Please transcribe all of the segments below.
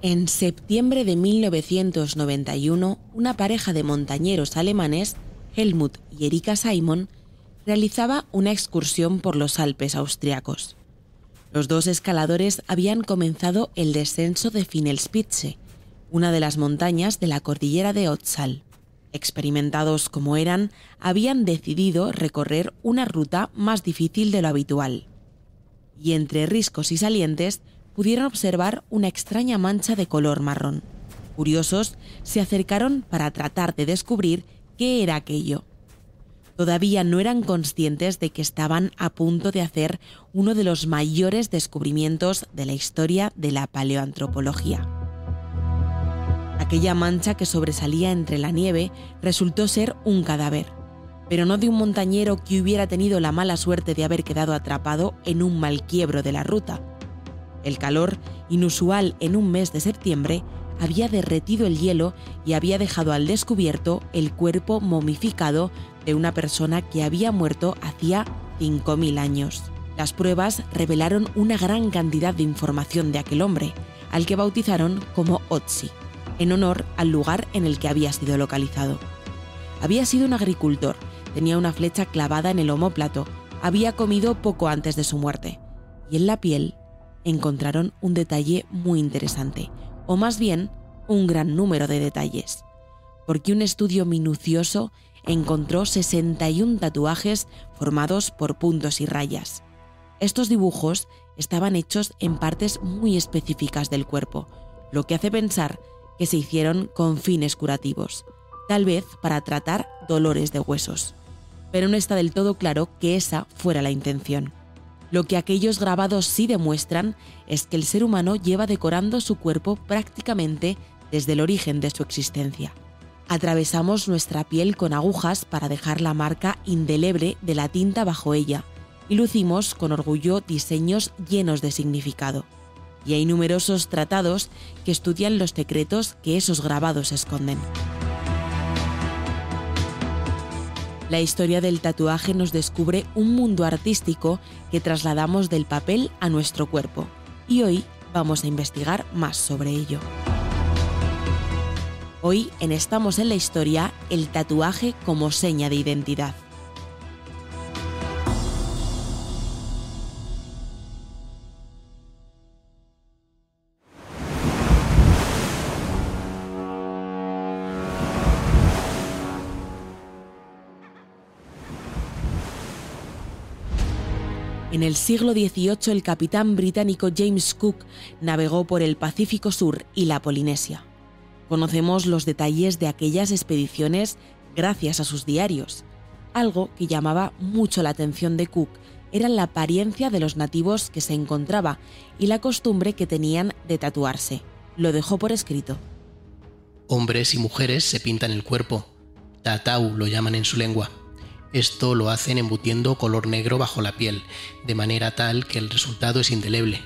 En septiembre de 1991, una pareja de montañeros alemanes, Helmut y Erika Simon, realizaba una excursión por los Alpes austriacos. Los dos escaladores habían comenzado el descenso de Finelspitze, una de las montañas de la cordillera de Ötztal. Experimentados como eran, habían decidido recorrer una ruta más difícil de lo habitual. Y entre riscos y salientes, pudieron observar una extraña mancha de color marrón. Curiosos, se acercaron para tratar de descubrir qué era aquello. Todavía no eran conscientes de que estaban a punto de hacer uno de los mayores descubrimientos de la historia de la paleoantropología. Aquella mancha que sobresalía entre la nieve resultó ser un cadáver, pero no de un montañero que hubiera tenido la mala suerte de haber quedado atrapado en un mal quiebro de la ruta. El calor, inusual en un mes de septiembre, había derretido el hielo y había dejado al descubierto el cuerpo momificado de una persona que había muerto hacía 5.000 años. Las pruebas revelaron una gran cantidad de información de aquel hombre, al que bautizaron como Otzi, en honor al lugar en el que había sido localizado. Había sido un agricultor, tenía una flecha clavada en el omóplato, había comido poco antes de su muerte, y en la piel encontraron un detalle muy interesante, o más bien, un gran número de detalles, porque un estudio minucioso encontró 61 tatuajes formados por puntos y rayas. Estos dibujos estaban hechos en partes muy específicas del cuerpo, lo que hace pensar que se hicieron con fines curativos, tal vez para tratar dolores de huesos. Pero no está del todo claro que esa fuera la intención. Lo que aquellos grabados sí demuestran es que el ser humano lleva decorando su cuerpo prácticamente desde el origen de su existencia. Atravesamos nuestra piel con agujas para dejar la marca indeleble de la tinta bajo ella y lucimos con orgullo diseños llenos de significado. Y hay numerosos tratados que estudian los secretos que esos grabados esconden. La historia del tatuaje nos descubre un mundo artístico que trasladamos del papel a nuestro cuerpo, y hoy vamos a investigar más sobre ello. Hoy, en Estamos en la Historia, el tatuaje como seña de identidad. En el siglo XVIII, el capitán británico James Cook navegó por el Pacífico Sur y la Polinesia. Conocemos los detalles de aquellas expediciones gracias a sus diarios. Algo que llamaba mucho la atención de Cook era la apariencia de los nativos que se encontraba y la costumbre que tenían de tatuarse. Lo dejó por escrito. Hombres y mujeres se pintan el cuerpo. Tatau lo llaman en su lengua. Esto lo hacen embutiendo color negro bajo la piel, de manera tal que el resultado es indeleble.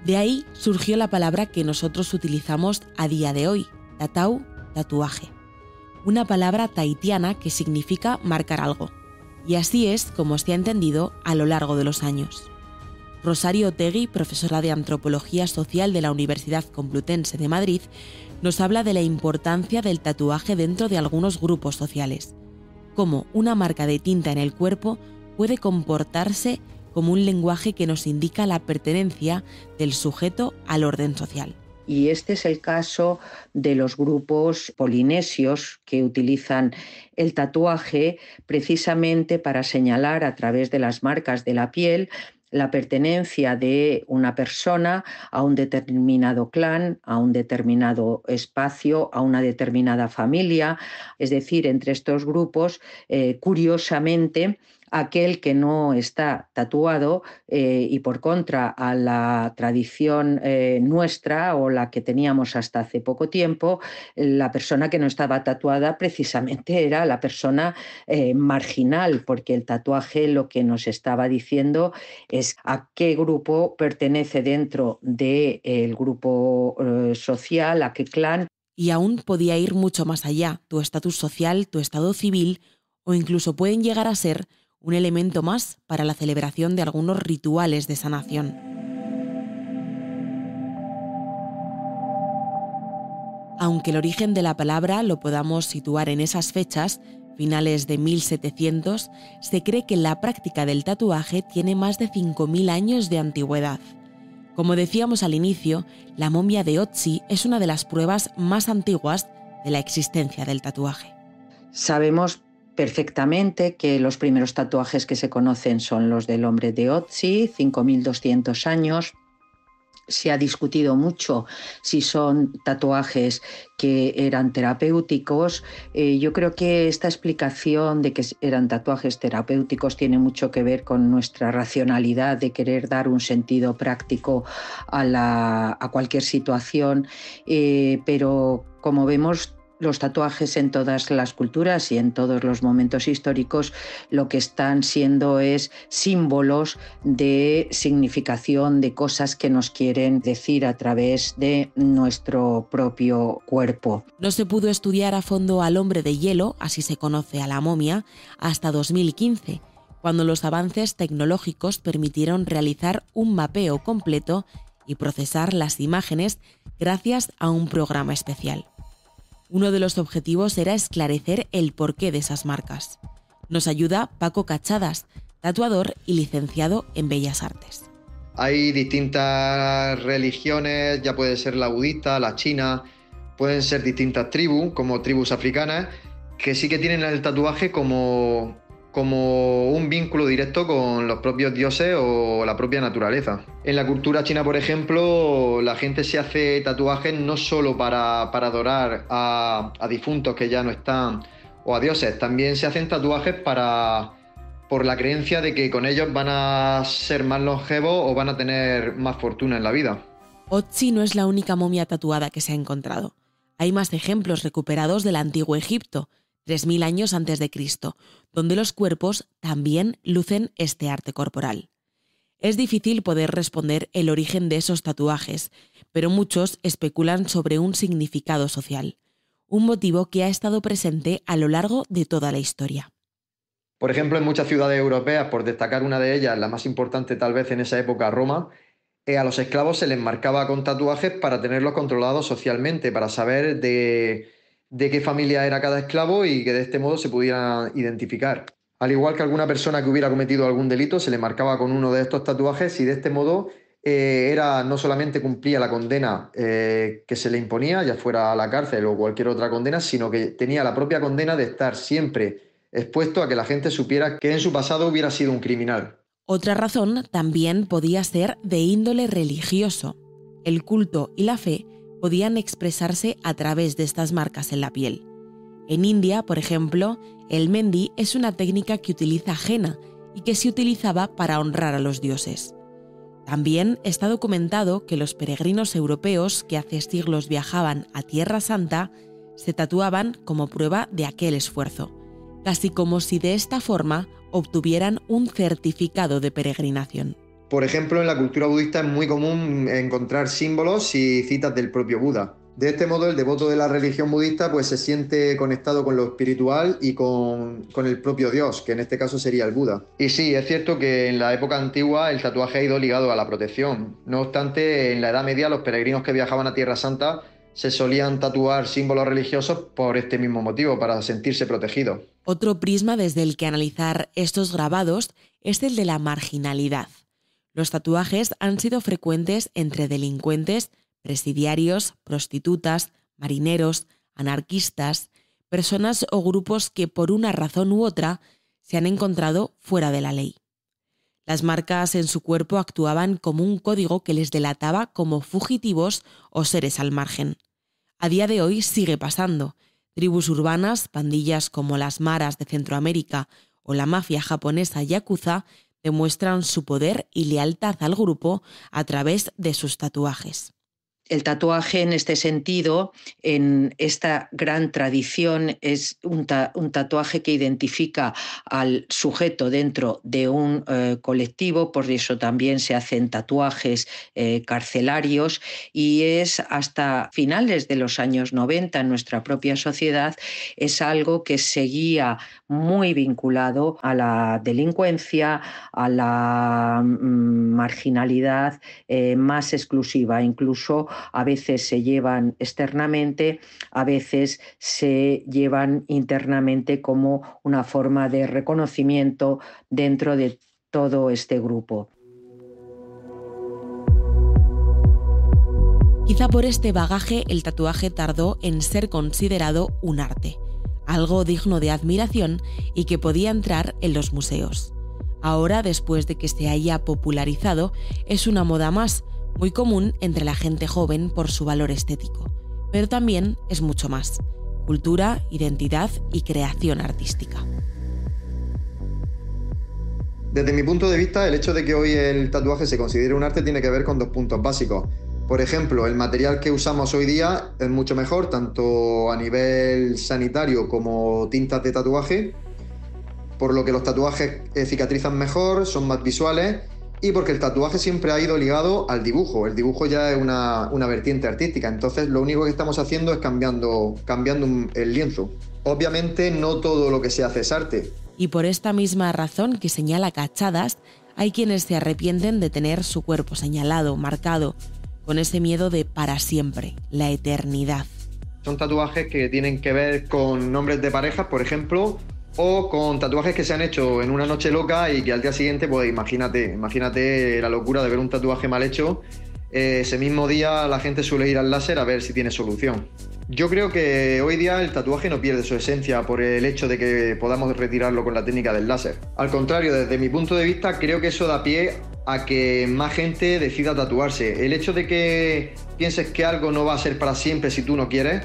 De ahí surgió la palabra que nosotros utilizamos a día de hoy, tatau, tatuaje. Una palabra tahitiana que significa marcar algo. Y así es como se ha entendido a lo largo de los años. Rosario Otegui, profesora de Antropología Social de la Universidad Complutense de Madrid, nos habla de la importancia del tatuaje dentro de algunos grupos sociales. Cómo una marca de tinta en el cuerpo puede comportarse como un lenguaje que nos indica la pertenencia del sujeto al orden social. Y este es el caso de los grupos polinesios que utilizan el tatuaje precisamente para señalar a través de las marcas de la piel la pertenencia de una persona a un determinado clan, a un determinado espacio, a una determinada familia. Es decir, entre estos grupos, curiosamente, aquel que no está tatuado y por contra a la tradición nuestra o la que teníamos hasta hace poco tiempo, la persona que no estaba tatuada precisamente era la persona marginal, porque el tatuaje lo que nos estaba diciendo es a qué grupo pertenece dentro del grupo social, a qué clan. Y aún podía ir mucho más allá, tu estatus social, tu estado civil, o incluso pueden llegar a ser un elemento más para la celebración de algunos rituales de sanación. Aunque el origen de la palabra lo podamos situar en esas fechas, finales de 1700, se cree que la práctica del tatuaje tiene más de 5.000 años de antigüedad. Como decíamos al inicio, la momia de Otzi es una de las pruebas más antiguas de la existencia del tatuaje. Sabemos perfectamente que los primeros tatuajes que se conocen son los del hombre de Otzi, 5.200 años. Se ha discutido mucho si son tatuajes que eran terapéuticos. Yo creo que esta explicación de que eran tatuajes terapéuticos tiene mucho que ver con nuestra racionalidad de querer dar un sentido práctico a cualquier situación, pero como vemos, los tatuajes en todas las culturas y en todos los momentos históricos lo que están siendo es símbolos de significación de cosas que nos quieren decir a través de nuestro propio cuerpo. No se pudo estudiar a fondo al hombre de hielo, así se conoce a la momia, hasta 2015, cuando los avances tecnológicos permitieron realizar un mapeo completo y procesar las imágenes gracias a un programa especial. Uno de los objetivos era esclarecer el porqué de esas marcas. Nos ayuda Paco Cachadas, tatuador y licenciado en Bellas Artes. Hay distintas religiones, ya puede ser la budista, la china, pueden ser distintas tribus, como tribus africanas, que sí que tienen el tatuaje como un vínculo directo con los propios dioses o la propia naturaleza. En la cultura china, por ejemplo, la gente se hace tatuajes no solo para adorar a difuntos que ya no están o a dioses, también se hacen tatuajes por la creencia de que con ellos van a ser más longevos o van a tener más fortuna en la vida. Otzi no es la única momia tatuada que se ha encontrado. Hay más ejemplos recuperados del antiguo Egipto, 3.000 años antes de Cristo, donde los cuerpos también lucen este arte corporal. Es difícil poder responder el origen de esos tatuajes, pero muchos especulan sobre un significado social, un motivo que ha estado presente a lo largo de toda la historia. Por ejemplo, en muchas ciudades europeas, por destacar una de ellas, la más importante tal vez en esa época, Roma, a los esclavos se les marcaba con tatuajes para tenerlos controlados socialmente, para saber de qué familia era cada esclavo y que de este modo se pudiera identificar. Al igual que alguna persona que hubiera cometido algún delito, se le marcaba con uno de estos tatuajes y de este modo no solamente cumplía la condena que se le imponía, ya fuera a la cárcel o cualquier otra condena, sino que tenía la propia condena de estar siempre expuesto a que la gente supiera que en su pasado hubiera sido un criminal. Otra razón también podía ser de índole religioso. El culto y la fe podían expresarse a través de estas marcas en la piel. En India, por ejemplo, el mendi es una técnica que utiliza henna y que se utilizaba para honrar a los dioses. También está documentado que los peregrinos europeos que hace siglos viajaban a Tierra Santa se tatuaban como prueba de aquel esfuerzo, casi como si de esta forma obtuvieran un certificado de peregrinación. Por ejemplo, en la cultura budista es muy común encontrar símbolos y citas del propio Buda. De este modo, el devoto de la religión budista pues, se siente conectado con lo espiritual y con el propio Dios, que en este caso sería el Buda. Y sí, es cierto que en la época antigua el tatuaje ha ido ligado a la protección. No obstante, en la Edad Media los peregrinos que viajaban a Tierra Santa se solían tatuar símbolos religiosos por este mismo motivo, para sentirse protegidos. Otro prisma desde el que analizar estos grabados es el de la marginalidad. Los tatuajes han sido frecuentes entre delincuentes, presidiarios, prostitutas, marineros, anarquistas, personas o grupos que por una razón u otra se han encontrado fuera de la ley. Las marcas en su cuerpo actuaban como un código que les delataba como fugitivos o seres al margen. A día de hoy sigue pasando. Tribus urbanas, pandillas como las maras de Centroamérica o la mafia japonesa yakuza demuestran su poder y lealtad al grupo a través de sus tatuajes. El tatuaje, en este sentido, en esta gran tradición, es un tatuaje que identifica al sujeto dentro de un colectivo, por eso también se hacen tatuajes carcelarios, y es hasta finales de los años 90 en nuestra propia sociedad, es algo que seguía muy vinculado a la delincuencia, a la marginalidad más exclusiva, incluso a veces se llevan externamente, a veces se llevan internamente como una forma de reconocimiento dentro de todo este grupo. Quizá por este bagaje el tatuaje tardó en ser considerado un arte, algo digno de admiración y que podía entrar en los museos. Ahora, después de que se haya popularizado, es una moda más, muy común entre la gente joven por su valor estético. Pero también es mucho más: cultura, identidad y creación artística. Desde mi punto de vista, el hecho de que hoy el tatuaje se considere un arte tiene que ver con 2 puntos básicos. Por ejemplo, el material que usamos hoy día es mucho mejor, tanto a nivel sanitario como tintas de tatuaje, por lo que los tatuajes cicatrizan mejor, son más visuales y porque el tatuaje siempre ha ido ligado al dibujo. El dibujo ya es una vertiente artística, entonces lo único que estamos haciendo es cambiando el lienzo. Obviamente no todo lo que se hace es arte. Y por esta misma razón que señala Cachadas, hay quienes se arrepienten de tener su cuerpo señalado, marcado, con ese miedo de para siempre, la eternidad. Son tatuajes que tienen que ver con nombres de parejas, por ejemplo, o con tatuajes que se han hecho en una noche loca y que al día siguiente, pues imagínate la locura de ver un tatuaje mal hecho. Ese mismo día la gente suele ir al láser a ver si tiene solución. Yo creo que hoy día el tatuaje no pierde su esencia por el hecho de que podamos retirarlo con la técnica del láser. Al contrario, desde mi punto de vista, creo que eso da pie a que más gente decida tatuarse. El hecho de que pienses que algo no va a ser para siempre si tú no quieres,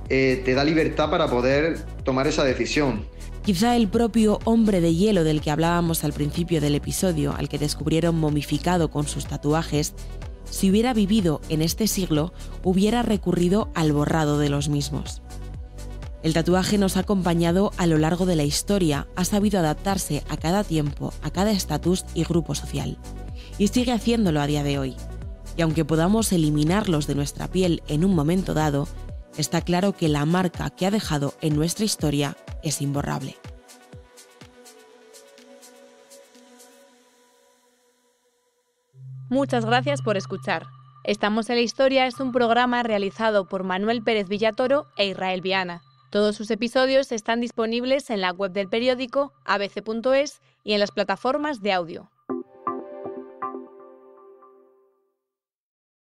te da libertad para poder tomar esa decisión. Quizá el propio hombre de hielo del que hablábamos al principio del episodio, al que descubrieron momificado con sus tatuajes, si hubiera vivido en este siglo, hubiera recurrido al borrado de los mismos. El tatuaje nos ha acompañado a lo largo de la historia, ha sabido adaptarse a cada tiempo, a cada estatus y grupo social. Y sigue haciéndolo a día de hoy. Y aunque podamos eliminarlos de nuestra piel en un momento dado, está claro que la marca que ha dejado en nuestra historia es imborrable. Muchas gracias por escuchar. Estamos en la Historia es un programa realizado por Manuel Pérez Villatoro e Israel Viana. Todos sus episodios están disponibles en la web del periódico abc.es y en las plataformas de audio.